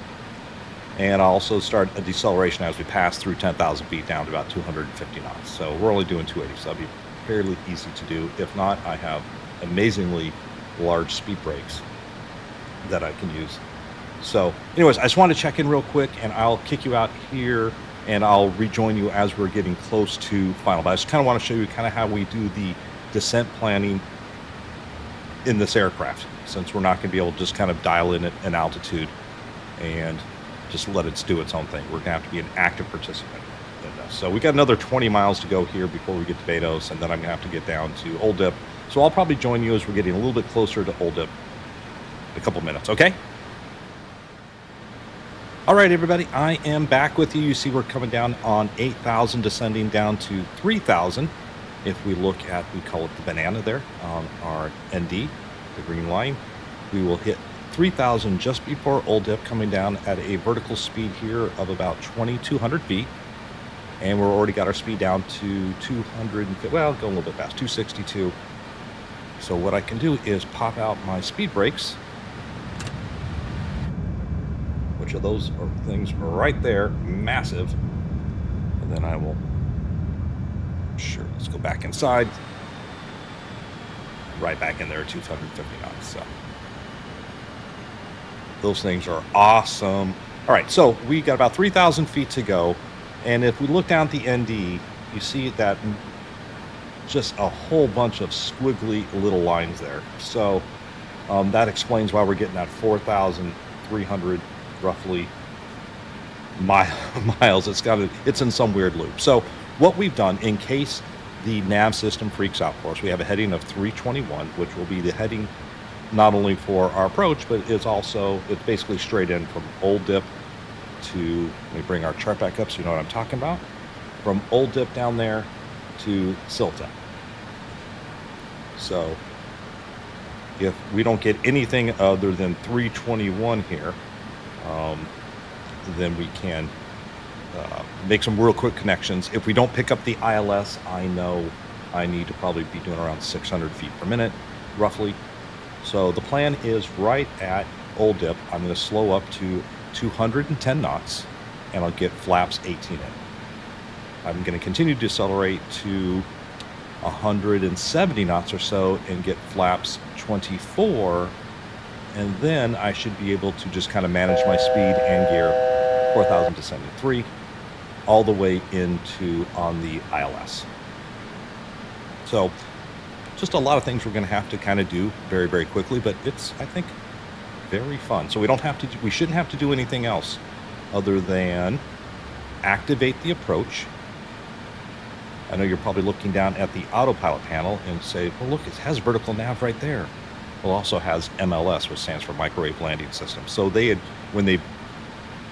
and I'll also start a deceleration as we pass through 10,000 feet down to about 250 knots. So we're only doing 280, so that'll be fairly easy to do. If not, I have amazingly large speed brakes that I can use. So anyways, I just want to check in real quick, and I'll kick you out here, and I'll rejoin you as we're getting close to final. But I just kind of want to show you kind of how we do the descent planning in this aircraft, since we're not going to be able to just kind of dial in an altitude and just let it do its own thing. We're going to have to be an active participant in this. So we got another 20 miles to go here before we get to Bedos, and then I'm going to have to get down to Old Dip. So I'll probably join you as we're getting a little bit closer to Old Dip in a couple minutes, okay? All right, everybody, I am back with you. You see we're coming down on 8,000, descending down to 3,000. If we look at, we call it the banana there on our ND, the green line, we will hit 3,000 just before Old Dip, coming down at a vertical speed here of about 2,200 feet. And we're already got our speed down to 250, well, go a little bit fast, 262. So what I can do is pop out my speed brakes, which of those are things right there, massive. And then I will, sure, let's go back inside. Right back in there at 250 knots. So those things are awesome. All right, so we got about 3,000 feet to go. And if we look down at the ND, you see that just a whole bunch of squiggly little lines there. So that explains why we're getting that 4,300 roughly miles. It's in some weird loop. So what we've done, in case the nav system freaks out for us, we have a heading of 321, which will be the heading not only for our approach, but it's basically straight in from Old Dip to, let me bring our chart back up so you know what I'm talking about, from Old Dip down there to Silta. So if we don't get anything other than 321 here, then we can make some real quick connections. If we don't pick up the ILS, I know I need to probably be doing around 600 feet per minute, roughly. So the plan is right at Old Dip, I'm going to slow up to 210 knots, and I'll get flaps 18 in. I'm going to continue to decelerate to 170 knots or so and get flaps 24, and then I should be able to just kind of manage my speed and gear 4,000 to 73 all the way into on the ILS. So just a lot of things we're going to have to kind of do very, very quickly, but it's, I think, very fun. So we shouldn't have to do anything else other than activate the approach. I know you're probably looking down at the autopilot panel and say, well, look, it has vertical nav right there. Well, it also has MLS, which stands for Microwave Landing System. So when they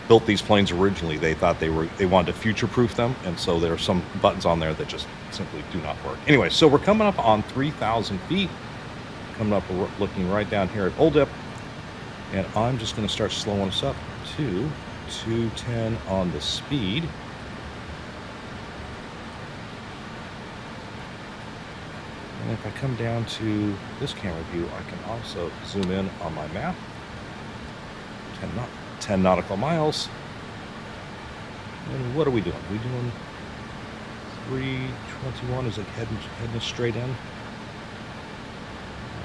built these planes originally, they thought they wanted to future-proof them, and so there are some buttons on there that just simply do not work. Anyway, so we're coming up on 3,000 feet, coming up, looking right down here at Old Dip, and I'm just going to start slowing us up to 210 on the speed. And if I come down to this camera view, I can also zoom in on my map. 10 nautical miles. And what are we doing? We doing 321? Is it heading straight in? All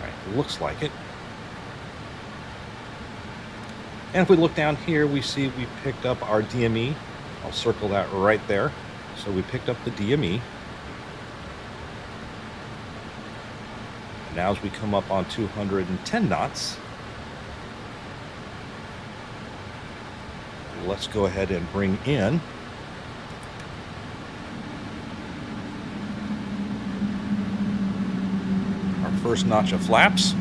right, looks like it. And if we look down here, we see we picked up our DME. I'll circle that right there. So we picked up the DME. And now as we come up on 210 knots, let's go ahead and bring in our first notch of flaps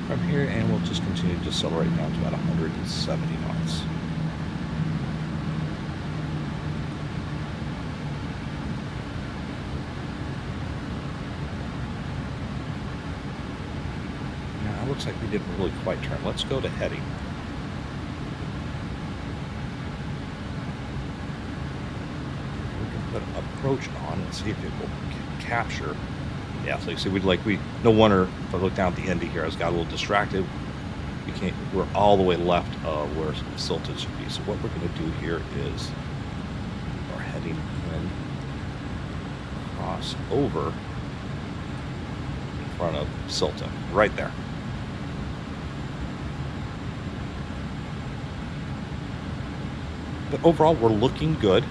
from here, and we'll just continue to decelerate down to about 170 knots. Now it looks like we didn't really quite turn. Let's go to heading. We can put approach on and see if it will capture. Yeah, so you see, no wonder if I look down at the end of here, I got a little distracted. We're all the way left of where Silta should be. So what we're going to do here is we're heading in, cross over in front of Silta, right there. But overall, we're looking good.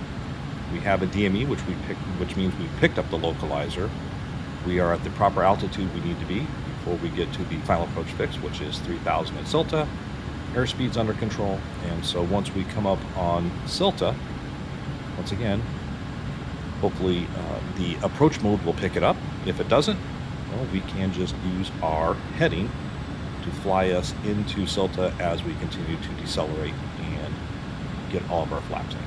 We have a DME, which means we picked up the localizer. We are at the proper altitude we need to be before we get to the final approach fix, which is 3,000 at Silta. Airspeed's under control, and so once we come up on Silta, once again, hopefully the approach mode will pick it up. If it doesn't, well, we can just use our heading to fly us into Silta as we continue to decelerate and get all of our flaps in.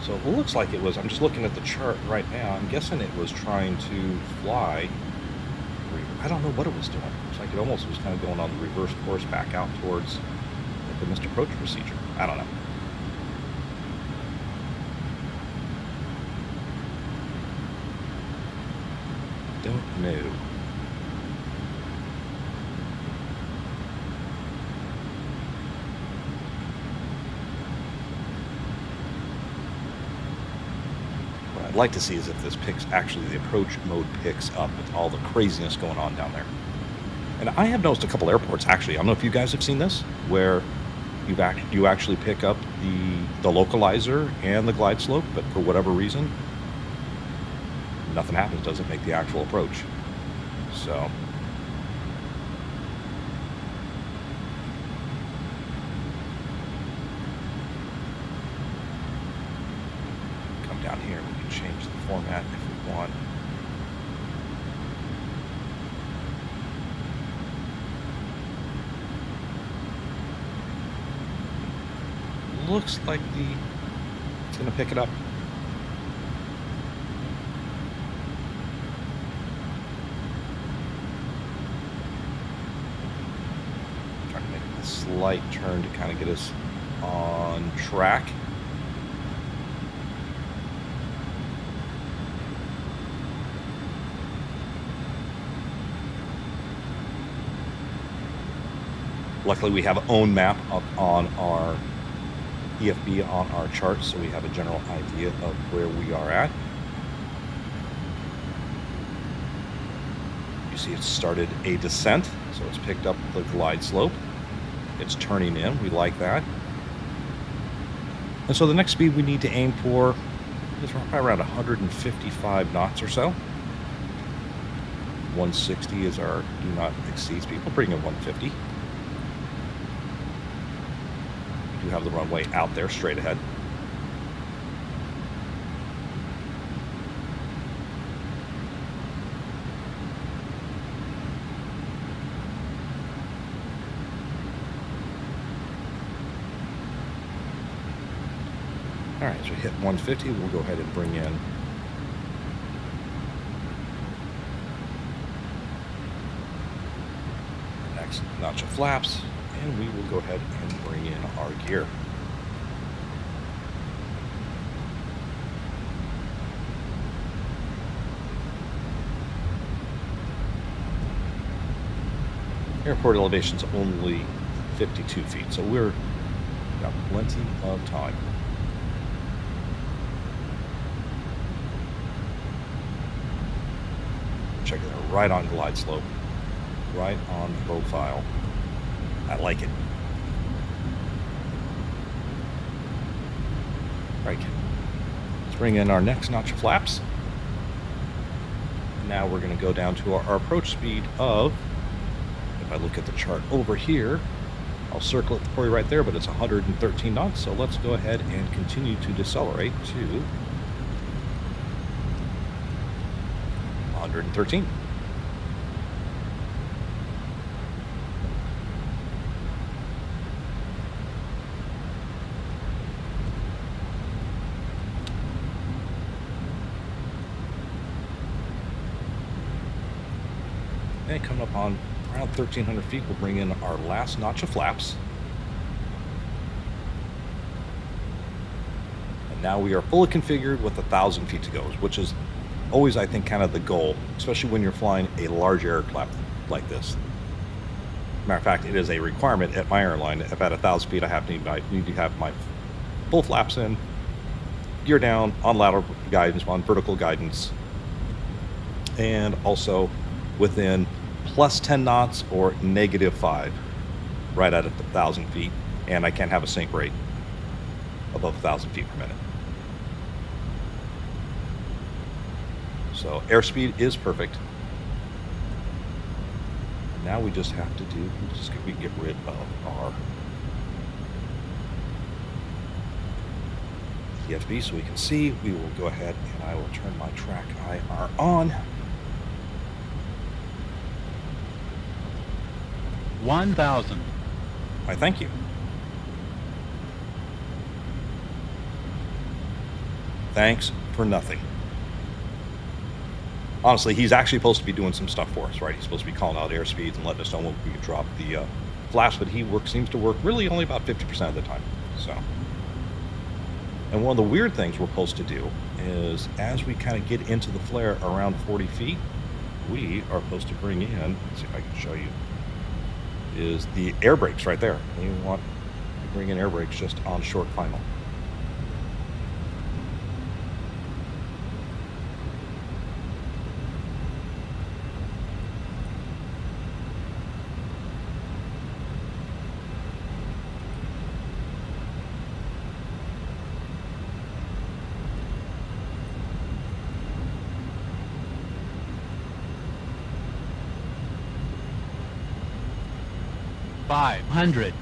So it looks like it was, I'm just looking at the chart right now, I'm guessing it was trying to fly, I don't know what it was doing. It's like it almost was kind of going on the reverse course back out towards the missed approach procedure. I don't know. Don't know. I'd like to see is if this picks, actually the approach mode picks up with all the craziness going on down there. And I have noticed a couple airports, actually, I don't know if you guys have seen this, where you actually pick up the localizer and the glide slope, but for whatever reason, nothing happens, doesn't make the actual approach. So come down here, we can change the format if we want. Looks like it's going to pick it up. Trying to make a slight turn to kind of get us on track. Luckily, we have our own map up on our EFB on our chart, so we have a general idea of where we are at. You see it's started a descent, so it's picked up the glide slope. It's turning in, we like that. And so the next speed we need to aim for is probably around 155 knots or so. 160 is our do not exceed speed. We'll bring in 150. We do have the runway out there straight ahead. All right, so we hit 150. We'll go ahead and bring in the next notch of flaps, and we will go ahead and bring in our gear. Airport elevation's only 52 feet, so we're got plenty of time. Check it out, right on glide slope, right on profile. I like it. Right, let's bring in our next notch of flaps. Now we're going to go down to our approach speed of, if I look at the chart over here, I'll circle it for you right there, but it's 113 knots. So let's go ahead and continue to decelerate to 113. And coming up on around 1,300 feet, we'll bring in our last notch of flaps. And now we are fully configured with 1,000 feet to go, which is always, I think, kind of the goal, especially when you're flying a large aircraft like this. Matter of fact, it is a requirement at my airline. If at 1,000 feet, I need to have my full flaps in, gear down, on lateral guidance, on vertical guidance, and also within plus 10 knots or -5 right at 1,000 feet, and I can't have a sink rate above 1,000 feet per minute. So airspeed is perfect. Now we just have to we get rid of our EFB so we can see. We will go ahead and I will turn my track IR on. 1,000. Why, thank you. Thanks for nothing. Honestly, he's actually supposed to be doing some stuff for us, right? He's supposed to be calling out airspeeds and letting us know when we can drop the flaps, but he seems to work really only about 50% of the time. So, and one of the weird things we're supposed to do is as we kind of get into the flare around 40 feet, we are supposed to bring in, let's see if I can show you, is the air brakes right there. And you want to bring in air brakes just on short final. 500.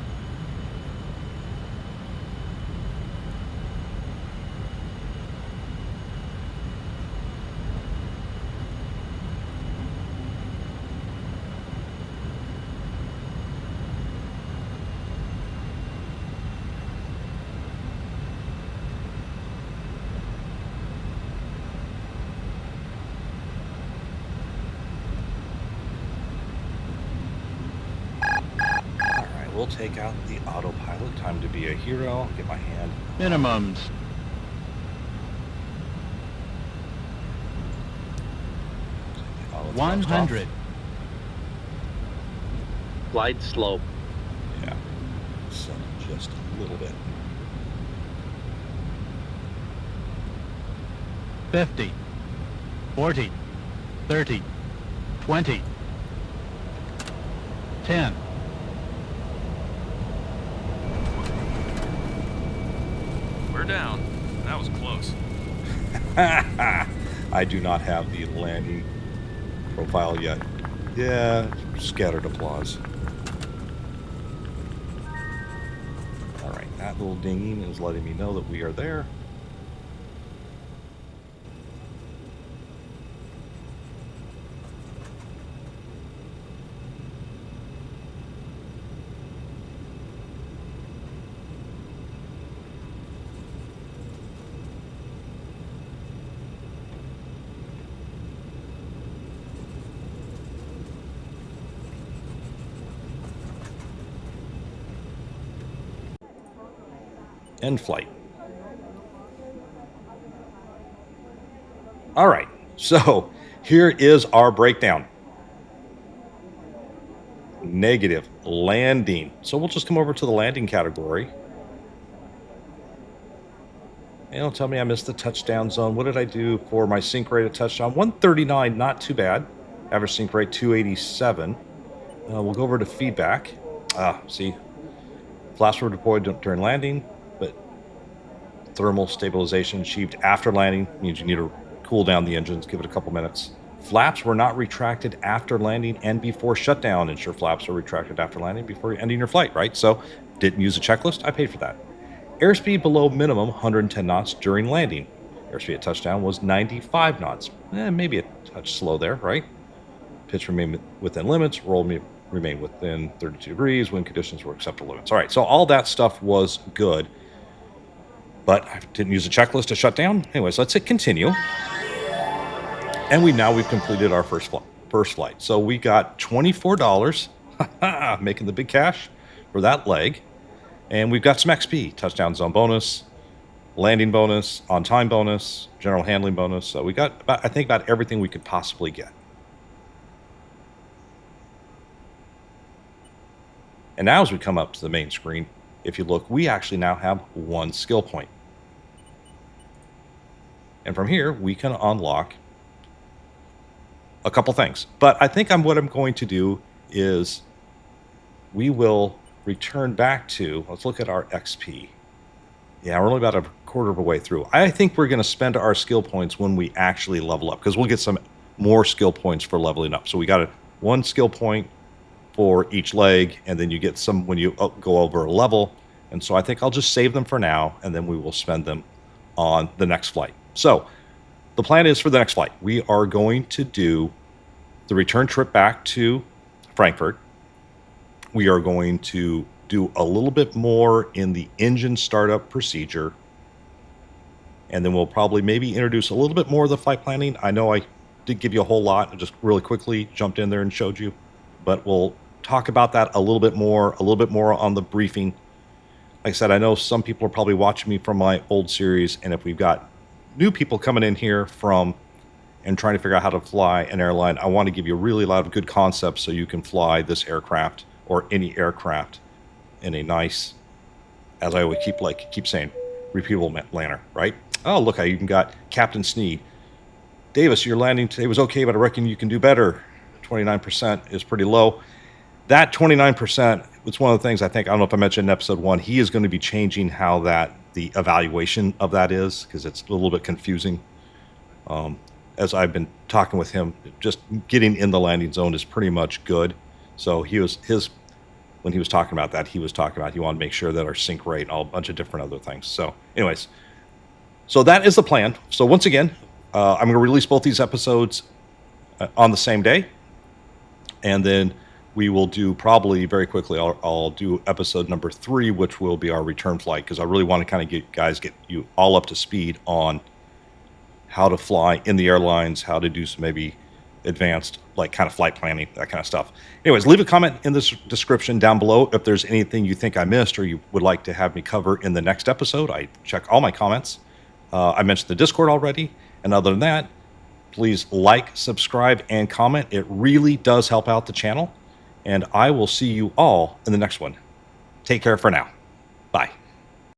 All right, we'll take out the autopilot. Time to be a hero. Get my hand. Minimums. Oh, it's bounced 100. Glide slope. off. Yeah. So just a little bit. 50. 40. 30. 20. 10. We're down. That was close. I do not have the landing profile yet. Yeah, scattered applause. All right, that little dinging is letting me know that we are there. End flight. All right, so here is our breakdown. Negative landing. So we'll just come over to the landing category. And it'll tell me I missed the touchdown zone. What did I do for my sync rate of touchdown? 139, not too bad. Average sync rate 287. We'll go over to feedback. See, flaps were deployed during landing, but thermal stabilization achieved after landing means you need to cool down the engines, give it a couple minutes. Flaps were not retracted after landing and before shutdown. Ensure flaps are retracted after landing before ending your flight, right? So didn't use a checklist. I paid for that. Airspeed below minimum 110 knots during landing. Airspeed at touchdown was 95 knots. Maybe a touch slow there, right? Pitch remained within limits. Roll remained within 32 degrees. Wind conditions were acceptable limits. All right, so all that stuff was good. But I didn't use a checklist to shut down. Anyways, let's hit continue. And we've completed our first flight. So we got $24, making the big cash for that leg. And we've got some XP, touchdown zone bonus, landing bonus, on-time bonus, general handling bonus. So we got, I think, about everything we could possibly get. And now as we come up to the main screen, if you look, we actually now have one skill point. And from here, we can unlock a couple things. But I think what I'm going to do is we will return back to, let's look at our XP. Yeah, we're only about a quarter of a way through. I think we're going to spend our skill points when we actually level up, because we'll get some more skill points for leveling up. So we got one skill point for each leg, and then you get some when you go over a level. And so I think I'll just save them for now, and then we will spend them on the next flight. So the plan is for the next flight, we are going to do the return trip back to Frankfurt. We are going to do a little bit more in the engine startup procedure. And then we'll probably maybe introduce a little bit more of the flight planning. I know I did give you a whole lot. I just really quickly jumped in there and showed you. But we'll talk about that a little bit more on the briefing. Like I said, I know some people are probably watching me from my old series. And if we've got new people coming in here and trying to figure out how to fly an airline, I want to give you a really lot of good concepts so you can fly this aircraft or any aircraft in a nice, as I always keep saying, repeatable manner, right? Oh, look, I even got Captain Sneed. Davis, your landing today was okay, but I reckon you can do better. 29% is pretty low. That 29%, it's one of the things I don't know if I mentioned in episode 1, he is going to be changing how the evaluation of that is, because it's a little bit confusing. As I've been talking with him, just getting in the landing zone is pretty much good. So his when he was talking about that, he was talking about he wanted to make sure that our sync rate and all a bunch of different other things. So anyways, so that is the plan. So once again, I'm going to release both these episodes on the same day. And then we will do probably very quickly, I'll do episode number 3, which will be our return flight, because I really want to kind of get you all up to speed on how to fly in the airlines, how to do some maybe advanced like kind of flight planning, that kind of stuff. Anyways, leave a comment in this description down below if there's anything you think I missed or you would like to have me cover in the next episode. I check all my comments. I mentioned the Discord already. And other than that, please like, subscribe, and comment. It really does help out the channel. And I will see you all in the next one. Take care for now. Bye.